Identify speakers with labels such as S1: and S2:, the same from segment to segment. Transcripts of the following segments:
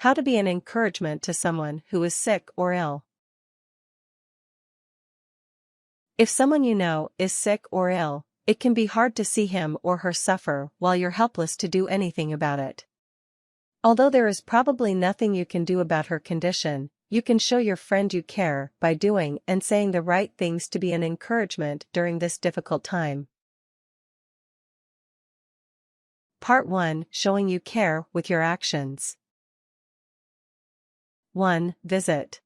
S1: How to be an encouragement to someone who is sick or ill. If someone you know is sick or ill, it can be hard to see him or her suffer while you're helpless to do anything about it. Although there is probably nothing you can do about her condition, you can show your friend you care by doing and saying the right things to be an encouragement during this difficult time. Part 1: Showing you care with your actions. 1. Visit.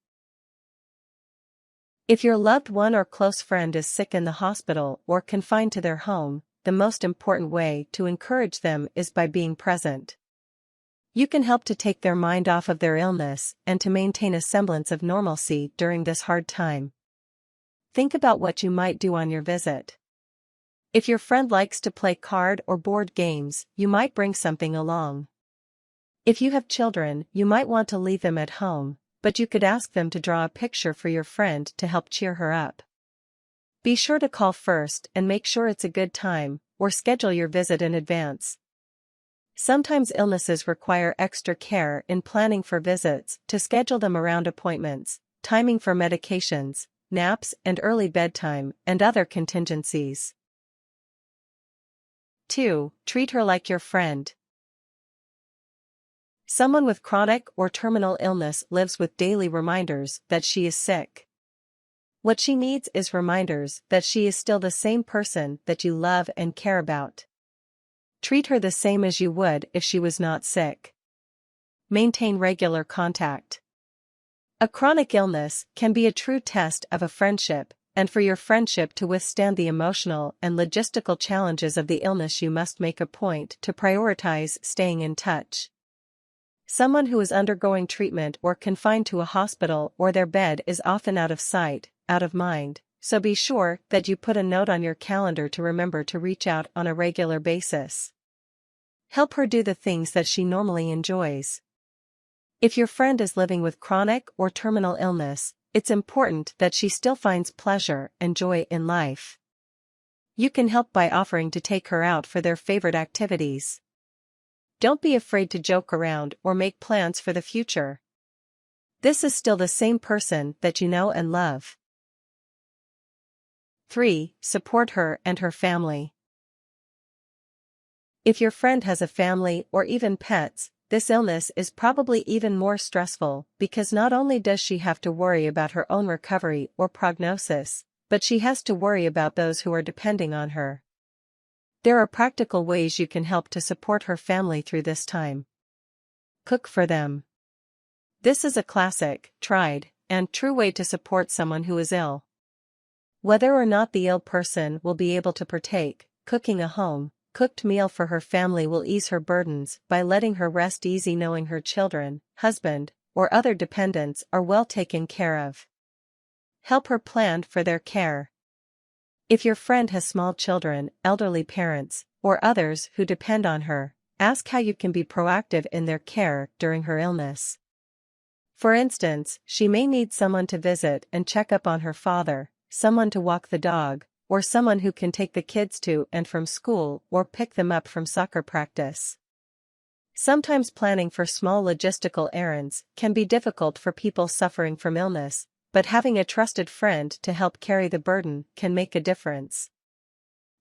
S1: If your loved one or close friend is sick in the hospital or confined to their home, the most important way to encourage them is by being present. You can help to take their mind off of their illness and to maintain a semblance of normalcy during this hard time. Think about what you might do on your visit. If your friend likes to play card or board games, you might bring something along. If you have children, you might want to leave them at home, but you could ask them to draw a picture for your friend to help cheer her up. Be sure to call first and make sure it's a good time, or schedule your visit in advance. Sometimes illnesses require extra care in planning for visits to schedule them around appointments, timing for medications, naps and early bedtime, and other contingencies. 2. Treat her like your friend. Someone with chronic or terminal illness lives with daily reminders that she is sick. What she needs is reminders that she is still the same person that you love and care about. Treat her the same as you would if she was not sick. Maintain regular contact. A chronic illness can be a true test of a friendship, and for your friendship to withstand the emotional and logistical challenges of the illness, you must make a point to prioritize staying in touch. Someone who is undergoing treatment or confined to a hospital or their bed is often out of sight, out of mind, so be sure that you put a note on your calendar to remember to reach out on a regular basis. Help her do the things that she normally enjoys. If your friend is living with chronic or terminal illness, it's important that she still finds pleasure and joy in life. You can help by offering to take her out for their favorite activities. Don't be afraid to joke around or make plans for the future. This is still the same person that you know and love. 3. Support her and her family. If your friend has a family or even pets, this illness is probably even more stressful because not only does she have to worry about her own recovery or prognosis, but she has to worry about those who are depending on her. There are practical ways you can help to support her family through this time. Cook for them. This is a classic, tried, and true way to support someone who is ill. Whether or not the ill person will be able to partake, cooking a home-cooked meal for her family will ease her burdens by letting her rest easy knowing her children, husband, or other dependents are well taken care of. Help her plan for their care. If your friend has small children, elderly parents, or others who depend on her, ask how you can be proactive in their care during her illness. For instance, she may need someone to visit and check up on her father, someone to walk the dog, or someone who can take the kids to and from school or pick them up from soccer practice. Sometimes planning for small logistical errands can be difficult for people suffering from illness, but having a trusted friend to help carry the burden can make a difference.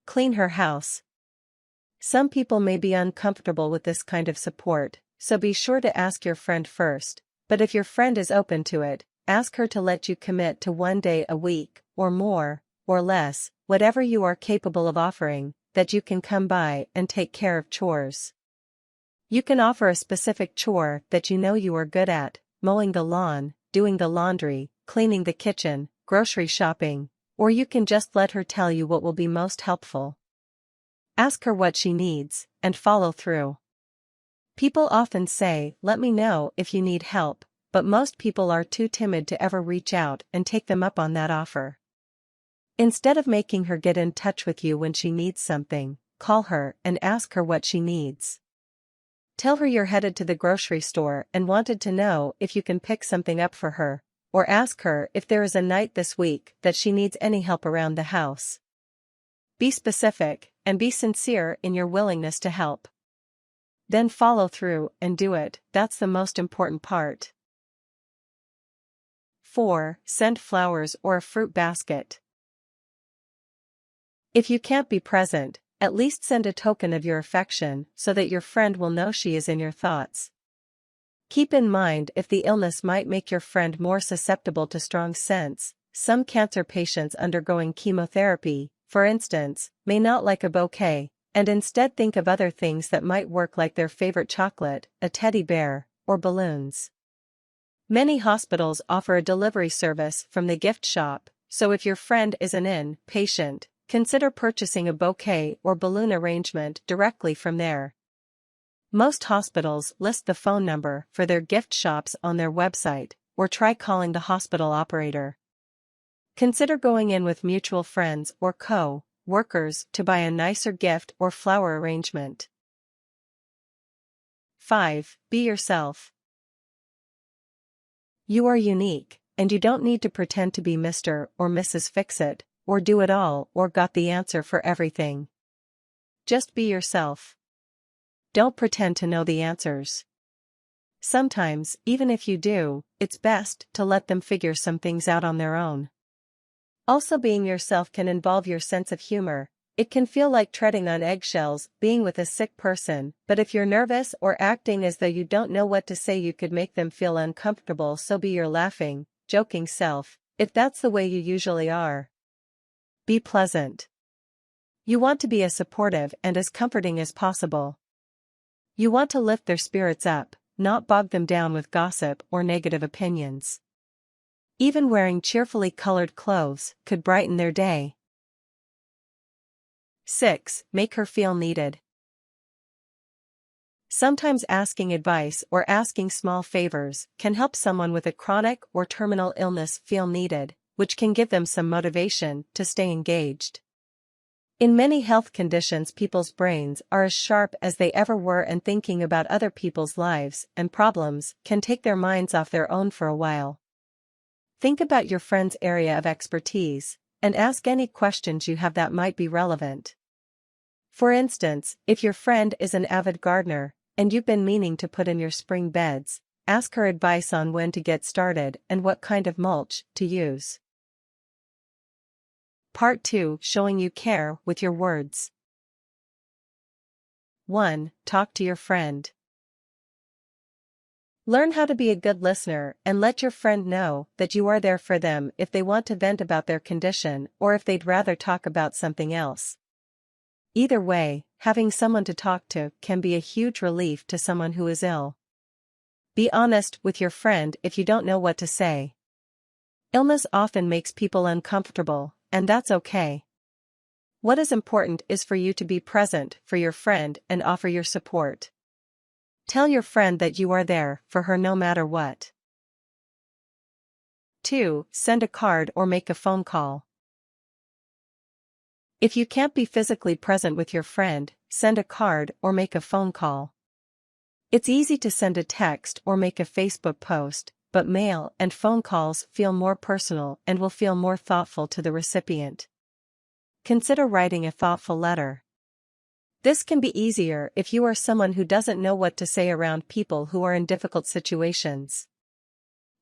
S1: Clean her house. Some people may be uncomfortable with this kind of support, so be sure to ask your friend first, but if your friend is open to it, ask her to let you commit to 1 day a week, or more, or less, whatever you are capable of offering, that you can come by and take care of chores. You can offer a specific chore that you know you are good at: mowing the lawn, doing the laundry, cleaning the kitchen, grocery shopping, or you can just let her tell you what will be most helpful. Ask her what she needs, and follow through. People often say, "Let me know if you need help," but most people are too timid to ever reach out and take them up on that offer. Instead of making her get in touch with you when she needs something, call her and ask her what she needs. Tell her you're headed to the grocery store and wanted to know if you can pick something up for her, or ask her if there is a night this week that she needs any help around the house. Be specific, and be sincere in your willingness to help. Then follow through and do it, that's the most important part. 4. Send flowers or a fruit basket. If you can't be present, at least send a token of your affection so that your friend will know she is in your thoughts. Keep in mind if the illness might make your friend more susceptible to strong scents. Some cancer patients undergoing chemotherapy, for instance, may not like a bouquet, and instead think of other things that might work, like their favorite chocolate, a teddy bear, or balloons. Many hospitals offer a delivery service from the gift shop, so if your friend is an in-patient, consider purchasing a bouquet or balloon arrangement directly from there. Most hospitals list the phone number for their gift shops on their website, or try calling the hospital operator. Consider going in with mutual friends or co-workers to buy a nicer gift or flower arrangement. 5. Be yourself. You are unique, and you don't need to pretend to be Mr. or Mrs. Fix-It, or do it all, or got the answer for everything. Just be yourself. Don't pretend to know the answers. Sometimes, even if you do, it's best to let them figure some things out on their own. Also, being yourself can involve your sense of humor. It can feel like treading on eggshells being with a sick person, but if you're nervous or acting as though you don't know what to say, you could make them feel uncomfortable, so be your laughing, joking self, if that's the way you usually are. Be pleasant. You want to be as supportive and as comforting as possible. You want to lift their spirits up, not bog them down with gossip or negative opinions. Even wearing cheerfully colored clothes could brighten their day. 6. Make her feel needed. Sometimes asking advice or asking small favors can help someone with a chronic or terminal illness feel needed, which can give them some motivation to stay engaged. In many health conditions, people's brains are as sharp as they ever were, and thinking about other people's lives and problems can take their minds off their own for a while. Think about your friend's area of expertise, and ask any questions you have that might be relevant. For instance, if your friend is an avid gardener, and you've been meaning to put in your spring beds, ask her advice on when to get started and what kind of mulch to use. Part 2. Showing you care with your words. 1. Talk to your friend. Learn how to be a good listener and let your friend know that you are there for them if they want to vent about their condition or if they'd rather talk about something else. Either way, having someone to talk to can be a huge relief to someone who is ill. Be honest with your friend if you don't know what to say. Illness often makes people uncomfortable, and that's okay. What is important is for you to be present for your friend and offer your support. Tell your friend that you are there for her no matter what. 2. Send a card or make a phone call. If you can't be physically present with your friend, send a card or make a phone call. It's easy to send a text or make a Facebook post, but mail and phone calls feel more personal and will feel more thoughtful to the recipient. Consider writing a thoughtful letter. This can be easier if you are someone who doesn't know what to say around people who are in difficult situations.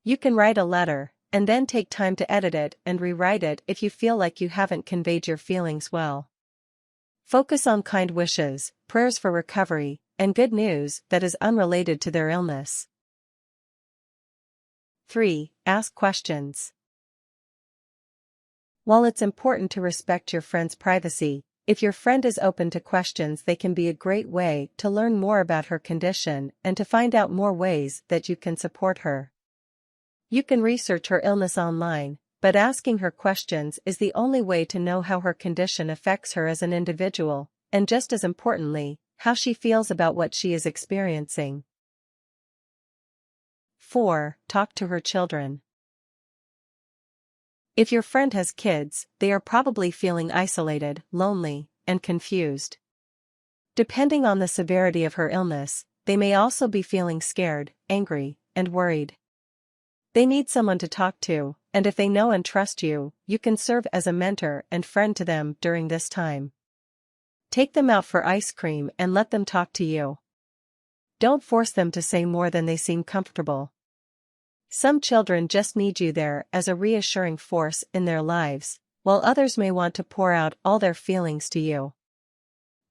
S1: You can write a letter, and then take time to edit it and rewrite it if you feel like you haven't conveyed your feelings well. Focus on kind wishes, prayers for recovery, and good news that is unrelated to their illness. 3. Ask questions. While it's important to respect your friend's privacy, if your friend is open to questions, they can be a great way to learn more about her condition and to find out more ways that you can support her. You can research her illness online, but asking her questions is the only way to know how her condition affects her as an individual, and just as importantly, how she feels about what she is experiencing. 4. Talk to her children. If your friend has kids, they are probably feeling isolated, lonely, and confused. Depending on the severity of her illness, they may also be feeling scared, angry, and worried. They need someone to talk to, and if they know and trust you, you can serve as a mentor and friend to them during this time. Take them out for ice cream and let them talk to you. Don't force them to say more than they seem comfortable. Some children just need you there as a reassuring force in their lives, while others may want to pour out all their feelings to you.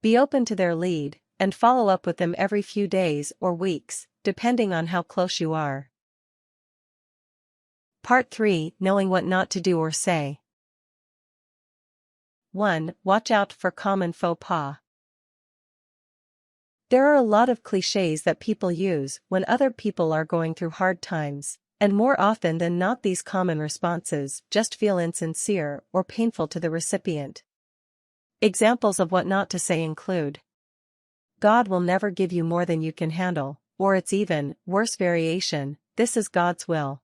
S1: Be open to their lead, and follow up with them every few days or weeks, depending on how close you are. Part 3: Knowing what not to do or say. 1. Watch out for common faux pas. There are a lot of cliches that people use when other people are going through hard times, and more often than not these common responses just feel insincere or painful to the recipient. Examples of what not to say include: God will never give you more than you can handle, or its even worse variation, this is God's will.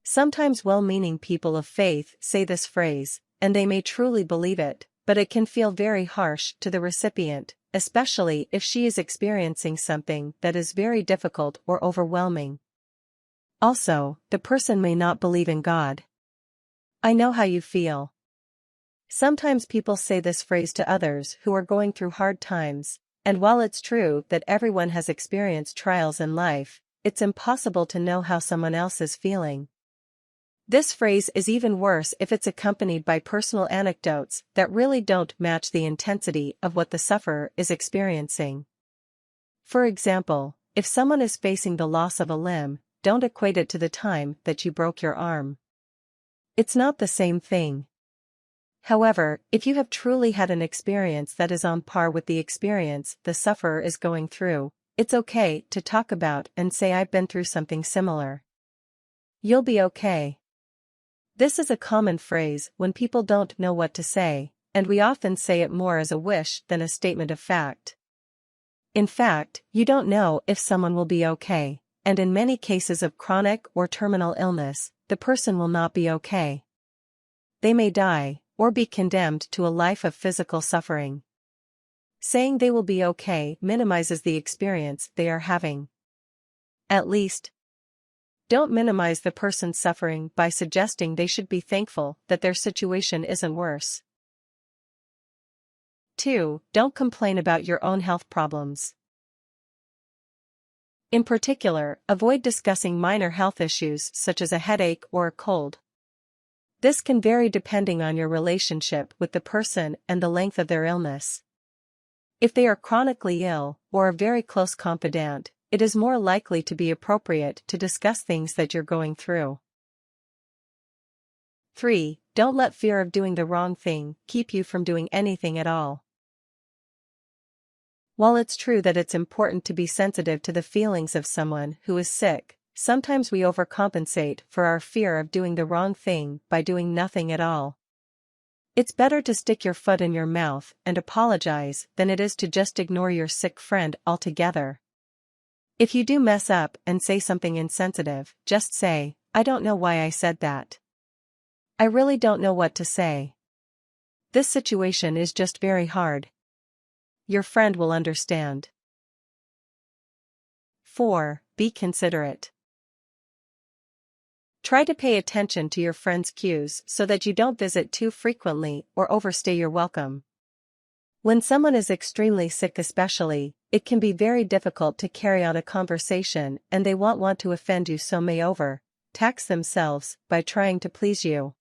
S1: Sometimes well-meaning people of faith say this phrase, and they may truly believe it, but it can feel very harsh to the recipient, especially if she is experiencing something that is very difficult or overwhelming. Also, the person may not believe in God. I know how you feel. Sometimes people say this phrase to others who are going through hard times, and while it's true that everyone has experienced trials in life, it's impossible to know how someone else is feeling. This phrase is even worse if it's accompanied by personal anecdotes that really don't match the intensity of what the sufferer is experiencing. For example, if someone is facing the loss of a limb, don't equate it to the time that you broke your arm. It's not the same thing. However, if you have truly had an experience that is on par with the experience the sufferer is going through, it's okay to talk about and say, I've been through something similar. You'll be okay. This is a common phrase when people don't know what to say, and we often say it more as a wish than a statement of fact. In fact, you don't know if someone will be okay, and in many cases of chronic or terminal illness, the person will not be okay. They may die, or be condemned to a life of physical suffering. Saying they will be okay minimizes the experience they are having. At least, don't minimize the person's suffering by suggesting they should be thankful that their situation isn't worse. 2. Don't complain about your own health problems. In particular, avoid discussing minor health issues such as a headache or a cold. This can vary depending on your relationship with the person and the length of their illness. If they are chronically ill, or a very close confidant, it is more likely to be appropriate to discuss things that you're going through. 3. Don't let fear of doing the wrong thing keep you from doing anything at all. While it's true that it's important to be sensitive to the feelings of someone who is sick, sometimes we overcompensate for our fear of doing the wrong thing by doing nothing at all. It's better to stick your foot in your mouth and apologize than it is to just ignore your sick friend altogether. If you do mess up and say something insensitive, just say, I don't know why I said that. I really don't know what to say. This situation is just very hard. Your friend will understand. 4. Be considerate. Try to pay attention to your friend's cues so that you don't visit too frequently or overstay your welcome. When someone is extremely sick especially, it can be very difficult to carry out a conversation and they won't want to offend you, so may overtax themselves by trying to please you.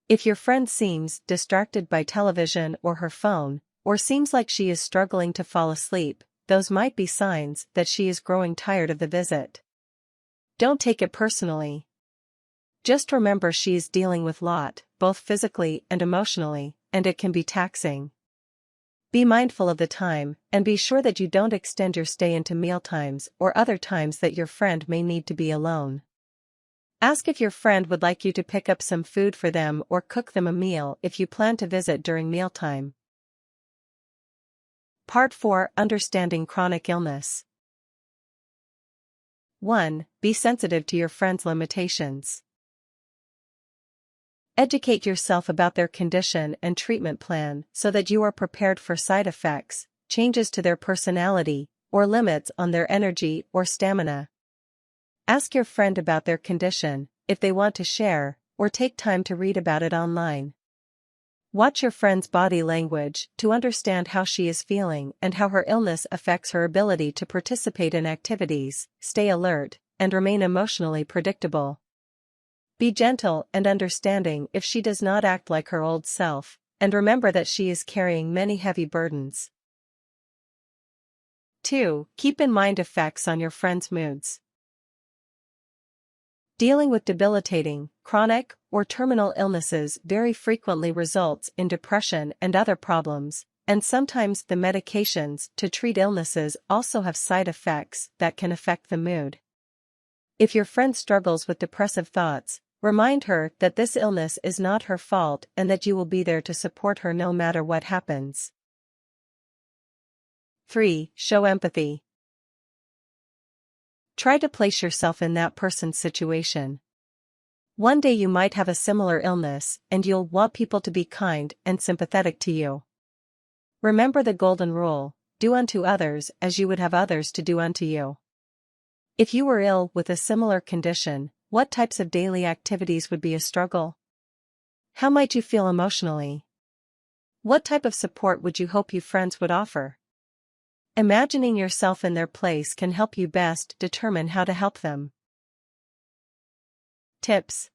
S1: If your friend seems distracted by television or her phone, or seems like she is struggling to fall asleep, those might be signs that she is growing tired of the visit. Don't take it personally. Just remember she is dealing with a lot, both physically and emotionally, and it can be taxing. Be mindful of the time, and be sure that you don't extend your stay into mealtimes or other times that your friend may need to be alone. Ask if your friend would like you to pick up some food for them or cook them a meal if you plan to visit during mealtime. Part 4: Understanding chronic illness. 1. Be sensitive to your friend's limitations. Educate yourself about their condition and treatment plan so that you are prepared for side effects, changes to their personality, or limits on their energy or stamina. Ask your friend about their condition, if they want to share, or take time to read about it online. Watch your friend's body language to understand how she is feeling and how her illness affects her ability to participate in activities, stay alert, and remain emotionally predictable. Be gentle and understanding if she does not act like her old self, and remember that she is carrying many heavy burdens. 2. Keep in mind effects on your friend's moods. Dealing with debilitating, chronic, or terminal illnesses very frequently results in depression and other problems, and sometimes the medications to treat illnesses also have side effects that can affect the mood. If your friend struggles with depressive thoughts, remind her that this illness is not her fault and that you will be there to support her no matter what happens. 3. Show empathy. Try to place yourself in that person's situation. One day you might have a similar illness, and you'll want people to be kind and sympathetic to you. Remember the golden rule: do unto others as you would have others to do unto you. If you were ill with a similar condition, what types of daily activities would be a struggle? How might you feel emotionally? What type of support would you hope your friends would offer? Imagining yourself in their place can help you best determine how to help them. Tips.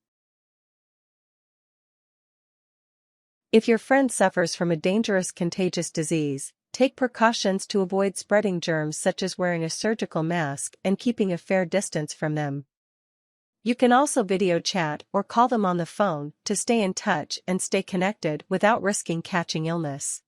S1: If your friend suffers from a dangerous contagious disease, take precautions to avoid spreading germs such as wearing a surgical mask and keeping a fair distance from them. You can also video chat or call them on the phone to stay in touch and stay connected without risking catching illness.